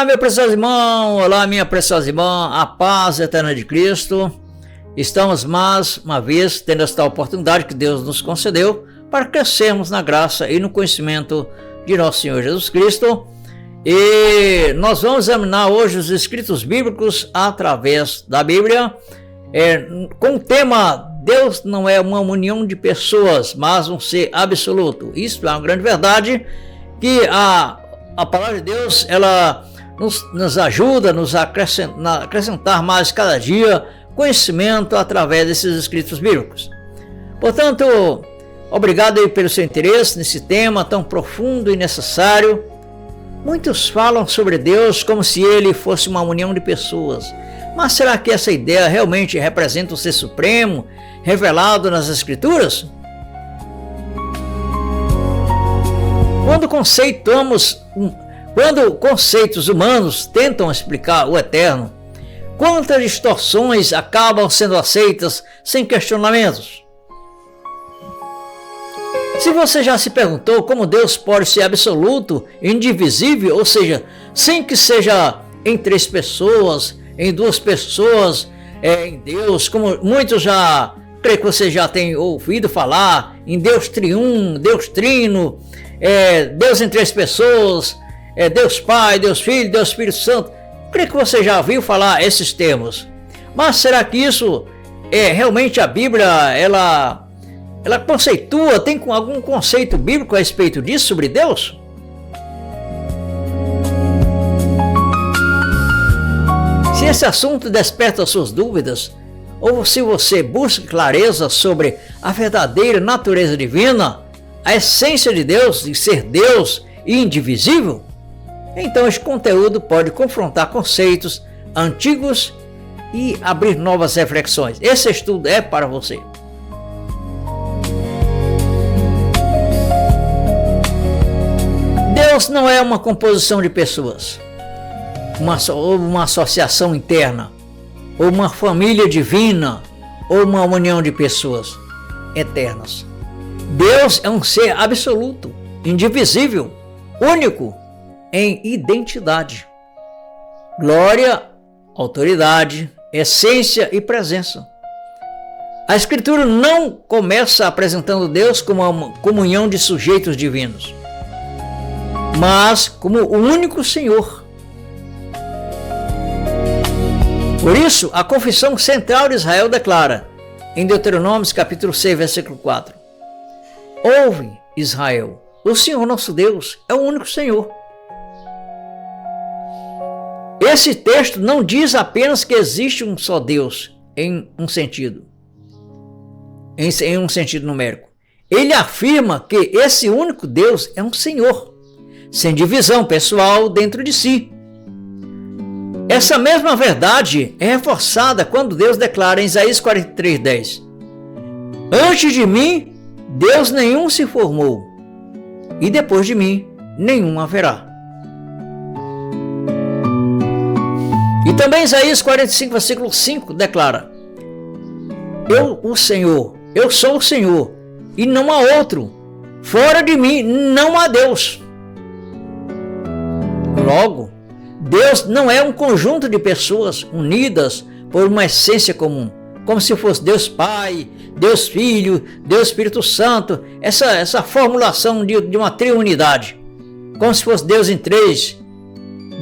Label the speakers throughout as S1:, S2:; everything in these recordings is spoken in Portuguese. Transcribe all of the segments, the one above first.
S1: Olá, meu precioso irmão, olá, minha preciosa irmã, a paz eterna de Cristo. Estamos mais uma vez tendo esta oportunidade que Deus nos concedeu para crescermos na graça e no conhecimento de nosso Senhor Jesus Cristo. E nós vamos examinar hoje os escritos bíblicos através da Bíblia, com o tema: Deus não é uma união de pessoas, mas um ser absoluto. Isso é uma grande verdade, que a palavra de Deus, ela nos ajuda, nos acrescentar mais cada dia conhecimento através desses escritos bíblicos. Portanto, obrigado aí pelo seu interesse nesse tema tão profundo e necessário. Muitos falam sobre Deus como se ele fosse uma união de pessoas, mas será que essa ideia realmente representa o ser supremo revelado nas Escrituras? Quando conceitos humanos tentam explicar o eterno, quantas distorções acabam sendo aceitas sem questionamentos? Se você já se perguntou como Deus pode ser absoluto, indivisível, ou seja, sem que seja em 3 pessoas, em 2 pessoas, em Deus, como muitos já, creio que você já tem ouvido falar, em Deus triuno, Deus trino, Deus em 3 pessoas, Deus Pai, Deus Filho, Deus Espírito Santo. Creio que você já ouviu falar esses termos. Mas será que isso realmente a Bíblia, ela conceitua, tem algum conceito bíblico a respeito disso, sobre Deus? Se esse assunto desperta suas dúvidas, ou se você busca clareza sobre a verdadeira natureza divina, a essência de Deus, de ser Deus e indivisível, então esse conteúdo pode confrontar conceitos antigos e abrir novas reflexões. Esse estudo é para você. Deus não é uma composição de pessoas, ou uma associação interna, ou uma família divina, ou uma união de pessoas eternas. Deus é um ser absoluto, indivisível, único em identidade, glória, autoridade, essência e presença. A Escritura não começa apresentando Deus como uma comunhão de sujeitos divinos, mas como o único Senhor. Por isso, a confissão central de Israel declara, em Deuteronômio capítulo 6, versículo 4: Ouve, Israel, o Senhor nosso Deus é o único Senhor. Esse texto não diz apenas que existe um só Deus em um sentido numérico. Ele afirma que esse único Deus é um Senhor, sem divisão pessoal dentro de si. Essa mesma verdade é reforçada quando Deus declara em Isaías 43:10: Antes de mim, Deus nenhum se formou, e depois de mim, nenhum haverá. E também Isaías 45, versículo 5 declara: Eu, o Senhor, eu sou o Senhor, e não há outro. Fora de mim não há Deus. Logo, Deus não é um conjunto de pessoas unidas por uma essência comum, como se fosse Deus Pai, Deus Filho, Deus Espírito Santo, essa formulação de uma triunidade, como se fosse Deus em 3,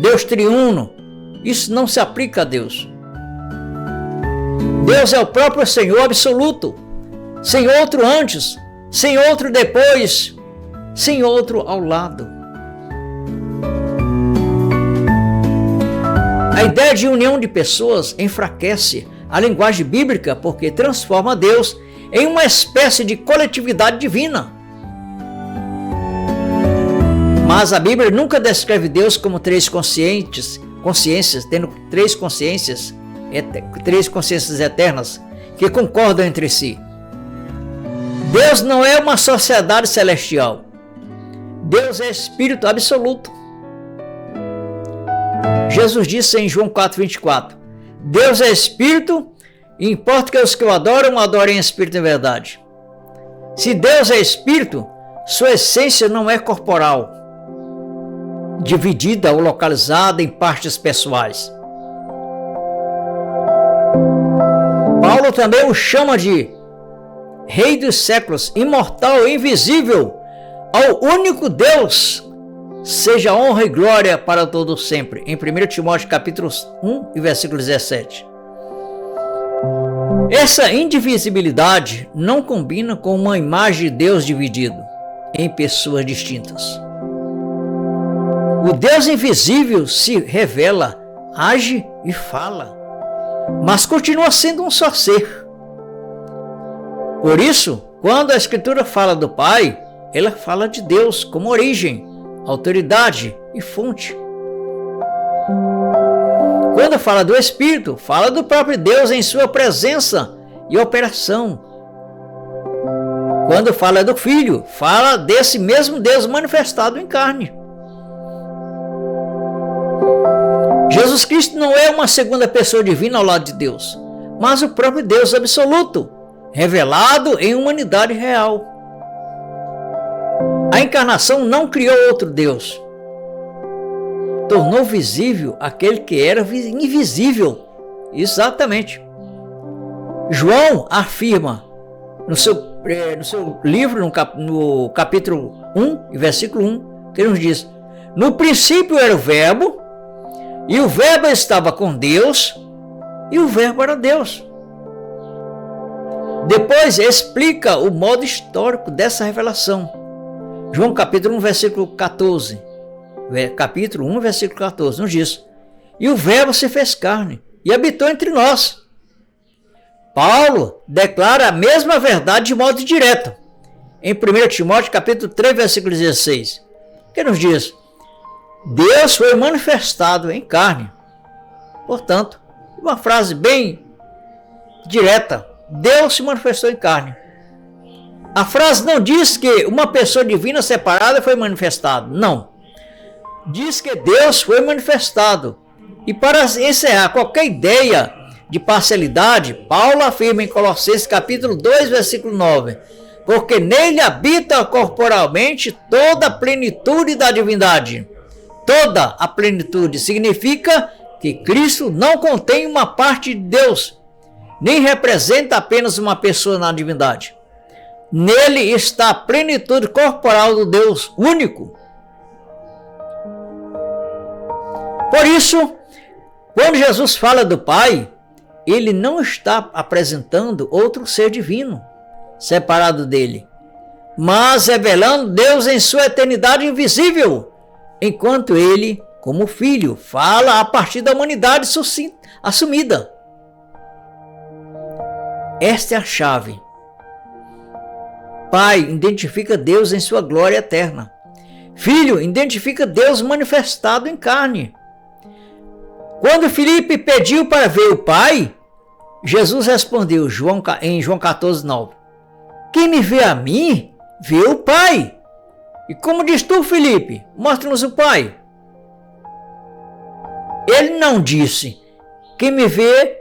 S1: Deus triuno. Isso não se aplica a Deus. Deus é o próprio Senhor absoluto, sem outro antes, sem outro depois, sem outro ao lado. A ideia de união de pessoas enfraquece a linguagem bíblica porque transforma Deus em uma espécie de coletividade divina. Mas a Bíblia nunca descreve Deus como 3 consciências, tendo 3 consciências eternas que concordam entre si. Deus não é uma sociedade celestial. Deus é Espírito absoluto. Jesus disse em João 4:24: Deus é Espírito, e importa que os que o adoram, adorem em Espírito e em verdade. Se Deus é Espírito, sua essência não é corporal. dividida ou localizada em partes pessoais. Paulo também o chama de Rei dos séculos, imortal e invisível, ao único Deus, seja honra e glória para todos sempre. Em 1 Timóteo capítulo 1 e versículo 17. Essa indivisibilidade não combina com uma imagem de Deus dividido em pessoas distintas. O Deus invisível se revela, age e fala, mas continua sendo um só ser. Por isso, quando a Escritura fala do Pai, ela fala de Deus como origem, autoridade e fonte. Quando fala do Espírito, fala do próprio Deus em sua presença e operação. Quando fala do Filho, fala desse mesmo Deus manifestado em carne. Jesus Cristo não é uma segunda pessoa divina ao lado de Deus, mas o próprio Deus absoluto, revelado em humanidade real. A encarnação não criou outro Deus. Tornou visível aquele que era invisível. Exatamente. João afirma no seu livro, no capítulo 1, versículo 1, que nos diz: no princípio era o Verbo, e o Verbo estava com Deus, e o Verbo era Deus. Depois explica o modo histórico dessa revelação. João capítulo 1, versículo 14. Capítulo 1, versículo 14, nos diz: e o Verbo se fez carne e habitou entre nós. Paulo declara a mesma verdade de modo direto em 1 Timóteo capítulo 3, versículo 16, que nos diz: Deus foi manifestado em carne. Portanto, uma frase bem direta: Deus se manifestou em carne. A frase não diz que uma pessoa divina separada foi manifestada. Não. Diz que Deus foi manifestado. E para encerrar qualquer ideia de parcialidade, Paulo afirma em Colossenses capítulo 2, versículo 9: porque nele habita corporalmente toda a plenitude da divindade. Toda a plenitude significa que Cristo não contém uma parte de Deus, nem representa apenas uma pessoa na divindade. Nele está a plenitude corporal do Deus único. Por isso, quando Jesus fala do Pai, ele não está apresentando outro ser divino, separado dele, mas revelando Deus em sua eternidade invisível, enquanto ele, como filho, fala a partir da humanidade assumida. Esta é a chave. Pai identifica Deus em sua glória eterna. Filho identifica Deus manifestado em carne. Quando Filipe pediu para ver o Pai, Jesus respondeu em João 14, 9: quem me vê a mim, vê o Pai. E como diz tu, Filipe, mostra-nos o Pai. Ele não disse: quem me vê,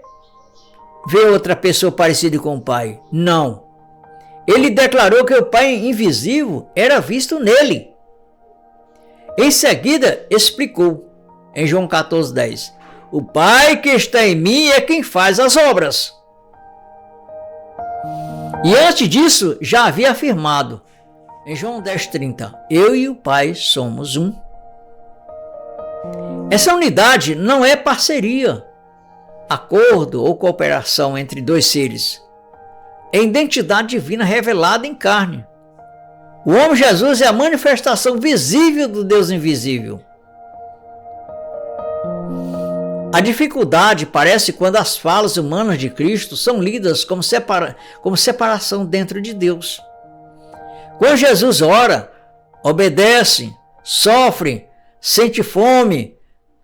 S1: vê outra pessoa parecida com o Pai. Não. Ele declarou que o Pai invisível era visto nele. Em seguida, explicou em João 14, 10: o Pai que está em mim é quem faz as obras. E antes disso, já havia afirmado em João 10, 30: eu e o Pai somos um. Essa unidade não é parceria, acordo ou cooperação entre dois seres. É identidade divina revelada em carne. O homem Jesus é a manifestação visível do Deus invisível. A dificuldade parece quando as falas humanas de Cristo são lidas como separação dentro de Deus. Quando Jesus ora, obedece, sofre, sente fome,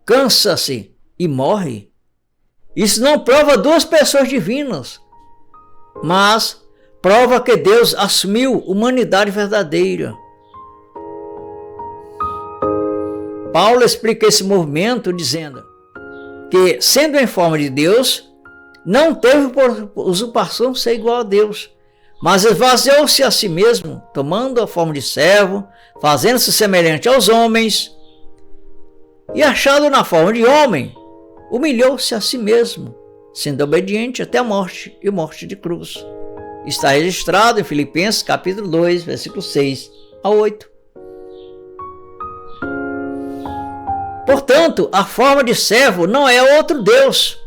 S1: cansa-se e morre, isso não prova duas pessoas divinas, mas prova que Deus assumiu humanidade verdadeira. Paulo explica esse movimento dizendo que, sendo em forma de Deus, não teve por usurpação ser igual a Deus, mas esvaziou-se a si mesmo, tomando a forma de servo, fazendo-se semelhante aos homens. e achado na forma de homem, humilhou-se a si mesmo, sendo obediente até a morte e morte de cruz. Está registrado em Filipenses capítulo 2, versículos 6 a 8. Portanto, a forma de servo não é outro Deus.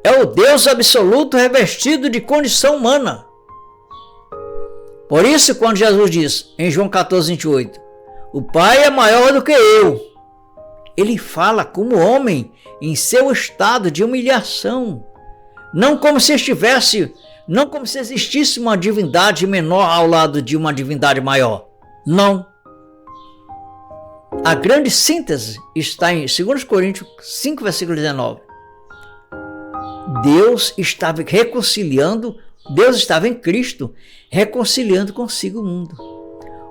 S1: É o Deus absoluto revestido de condição humana. Por isso, quando Jesus diz em João 14, 28, o Pai é maior do que eu, ele fala como homem em seu estado de humilhação, não como se existisse uma divindade menor ao lado de uma divindade maior. Não. A grande síntese está em 2 Coríntios 5, versículo 19. Deus estava em Cristo, reconciliando consigo o mundo.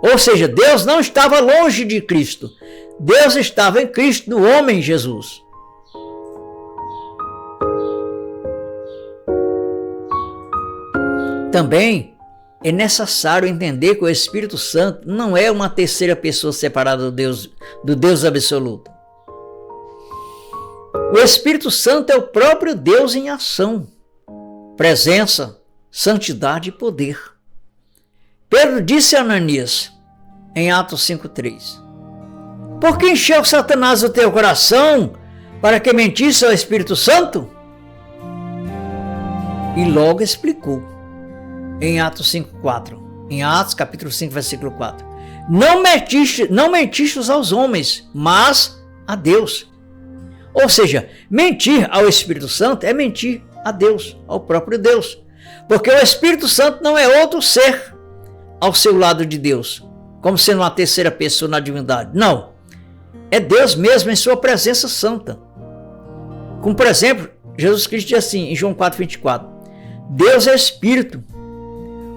S1: Ou seja, Deus não estava longe de Cristo. Deus estava em Cristo, no homem Jesus. Também é necessário entender que o Espírito Santo não é uma terceira pessoa separada do Deus absoluto. O Espírito Santo é o próprio Deus em ação, presença, santidade e poder. Pedro disse a Ananias, em Atos 5,3, por que encheu Satanás o teu coração para que mentisse ao Espírito Santo? E logo explicou, em Atos 5,4, em Atos capítulo 5, versículo 4, não mentiste aos homens, mas a Deus. Ou seja, mentir ao Espírito Santo é mentir a Deus, ao próprio Deus. Porque o Espírito Santo não é outro ser ao seu lado de Deus, como sendo uma terceira pessoa na divindade. Não. É Deus mesmo em sua presença santa. Como, por exemplo, Jesus Cristo diz assim, em João 4,24, Deus é Espírito.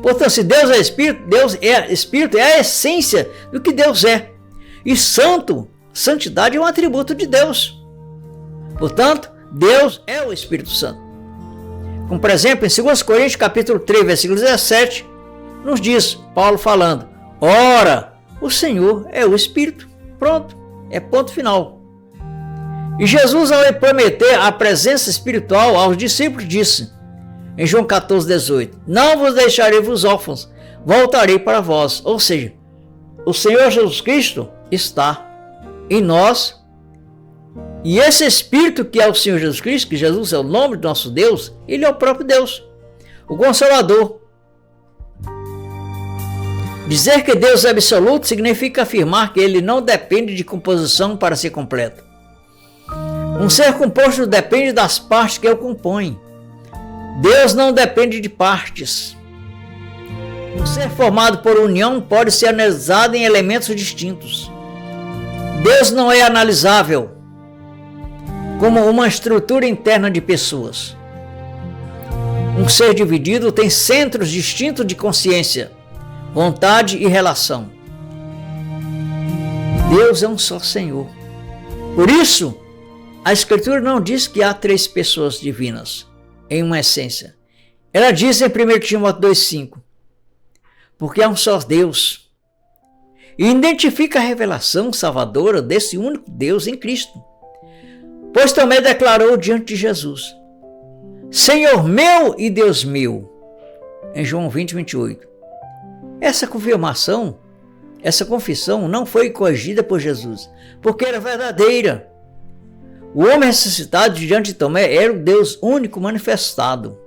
S1: Portanto, se Deus é Espírito, Deus é Espírito, é a essência do que Deus é. E santidade é um atributo de Deus. Portanto, Deus é o Espírito Santo. Como, por exemplo, em 2 Coríntios capítulo 3, versículo 17, nos diz, Paulo falando, ora, o Senhor é o Espírito. Pronto, é ponto final. E Jesus, ao prometer a presença espiritual aos discípulos, disse, em João 14, 18, não vos deixarei vos órfãos, voltarei para vós. Ou seja, o Senhor Jesus Cristo está em nós. E esse Espírito que é o Senhor Jesus Cristo, que Jesus é o nome do nosso Deus, ele é o próprio Deus, o Consolador. Dizer que Deus é absoluto significa afirmar que ele não depende de composição para ser completo. Um ser composto depende das partes que o compõem. Deus não depende de partes. Um ser formado por união pode ser analisado em elementos distintos. Deus não é analisável como uma estrutura interna de pessoas. Um ser dividido tem centros distintos de consciência, vontade e relação. Deus é um só Senhor. Por isso, a Escritura não diz que há três pessoas divinas em uma essência. Ela diz em 1 Timóteo 2,5, porque é um só Deus. E identifica a revelação salvadora desse único Deus em Cristo. Pois também declarou diante de Jesus, Senhor meu e Deus meu, em João 20, 28. Essa confissão não foi corrigida por Jesus, porque era verdadeira. O homem ressuscitado diante de Tomé era o Deus único manifestado.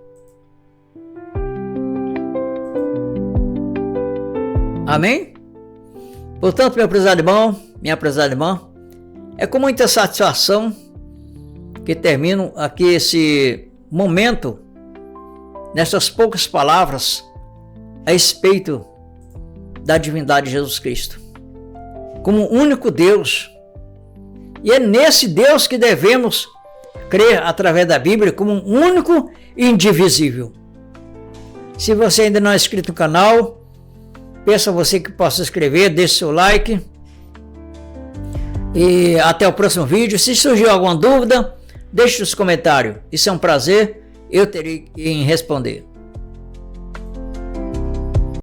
S1: Amém? Portanto, meu prezado irmão, minha prezada irmã, é com muita satisfação que termino aqui esse momento, nessas poucas palavras, a respeito da divindade de Jesus Cristo, como único Deus. E é nesse Deus que devemos crer através da Bíblia como um único e indivisível. Se você ainda não é inscrito no canal, peço a você que possa se inscrever, deixe seu like. E até o próximo vídeo. Se surgiu alguma dúvida, deixe nos comentários. Isso é um prazer, eu terei em responder.